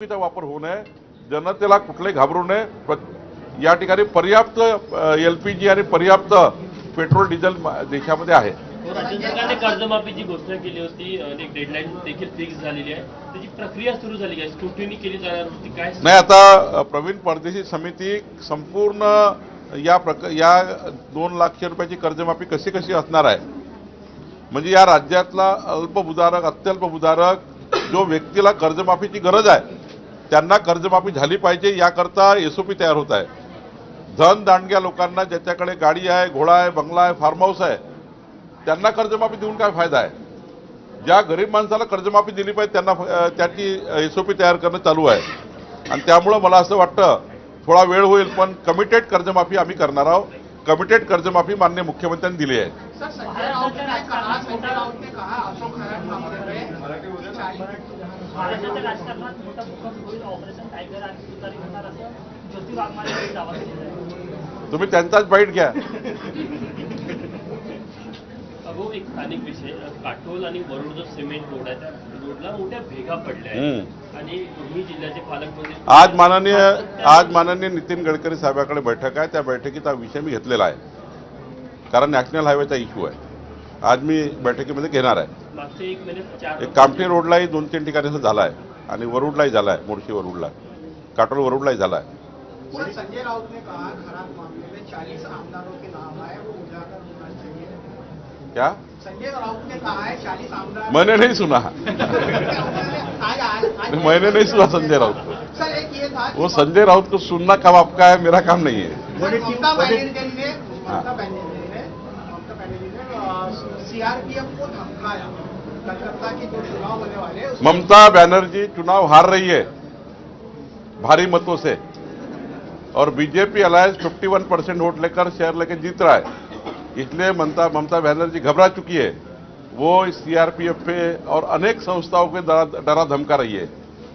चा वापर होऊ नये, जनतेला कुठले घाबरू नये। या ठिकाणी पर्याप्त एलपीजी आणि पर्याप्त पेट्रोल डिझेल देशामध्ये आहे। राज्य सरकारने कर्जमाफीची घोषणा केली होती, एक डेडलाईन देखील फिक्स झालेली आहे, त्याची प्रक्रिया सुरू झाली आहे, स्क्रुटिनी केली जाणार होती, काय नाही? आता प्रवीण परदेशी समिती संपूर्ण या 2 लाख रुपयाची कर्जमाफी कशी असणार आहे, म्हणजे या राज्यातला अल्पभूधारक अत्यल्पभूधारक जो व्यक्तीला कर्जमाफीची गरज आहे त्यांना कर्जमाफी झाली पाहिजे, याकरता एसओपी तयार होत आहे। धन दांडग्या लोकांना, ज्याच्याकडे गाडी आहे, घोडा आहे, बंगला आहे, फार्म हाऊस आहे, त्यांना कर्जमाफी देऊन काय फायदा आहे? ज्या गरीब माणसाला कर्जमाफी दिली पाहिजे त्यांना त्याची एसओपी तयार करणं चालू आहे। आणि त्यामुळे मला असं वाटतं थोडा वेळ होईल, पण कमिटेड कर्जमाफी आम्ही करणार आहोत। कमिटेड कर्जमाफी माननीय मुख्यमंत्र्यांनी दिली आहे। महाराष्ट्राच्या राजकारणात मोठा भूकंप होईल, ऑपरेशन टायगर आणि सुतारी होणार असं ज्योती वाघमारे यांनी दावा केलेला आहे। तुम्ही त्यांचाच बाईट घ्या। अगो एक स्थानिक विषय, काटोल आणि वरुड जो सिमेंट रोड आहे त्या रोडला मोठ्या भेगा पडल्या आहेत आणि दोन्ही जिल्ह्याचे पालकमंत्री आज माननीय नितीन गडकरी साहेबांकडे बैठक आहे, त्या बैठकीचा विषय मी घेतलेला आहे, कारण नॅशनल हायवेचा इश्यू आहे। आज मी बैठकीमध्ये घेणार आहे। मागचे 1 महिन्यात 4 एक कामठी रोडलाही 2-3 ठिकाणी असं झाला आहे आणि वरुडलाही झाला आहे, मोर्शी वरुडला, काटोल वरुडलाही झाला है। संजय राउत ने कहा खराब मामले में 40 आमदारों के नाम आए, वो उजागर होना चाहिए। क्या संजय राउत ने कहा है 40 आमदार? मैंने नहीं सुना। मैंने नहीं सुना संजय राउत को। सर एक ये था वो संजय राउत को सुनना कब आपका है, मेरा काम नहीं है। ममता बनर्जी ने सीआरपीएफ को धमकाया, कलकत्ता की जो चुनाव होने वाले हैं ममता बनर्जी चुनाव हार रही है भारी मतों से, और बीजेपी अलायंस 51% वोट लेकर शेयर लेकर जीत रहा है, इसलिए ममता बनर्जी घबरा चुकी है। वो सीआरपीएफ पे और अनेक संस्थाओं के डरा धमका रही है,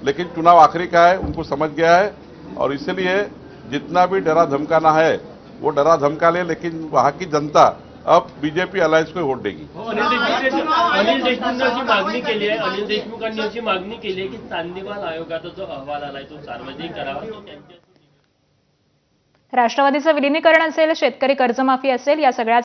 लेकिन चुनाव आखिरी का है, उनको समझ गया है, और इसलिए जितना भी डरा धमकाना है वो डरा धमका ले, लेकिन वहां की जनता अब बीजेपी अलायंस को वोट देगी। अनिल देशमुखांची मागणी केली आहे, अनिल देशमुखांनी अशी मागणी केली आहे की चांदीवाल आयोगाचा जो अहवाल आलाय तो सार्वजनिक करावा, तो त्यांच्या राष्ट्रवादीचं विलीनीकरण असेल, शेतकरी कर्जमाफी असेल, या सगळ्या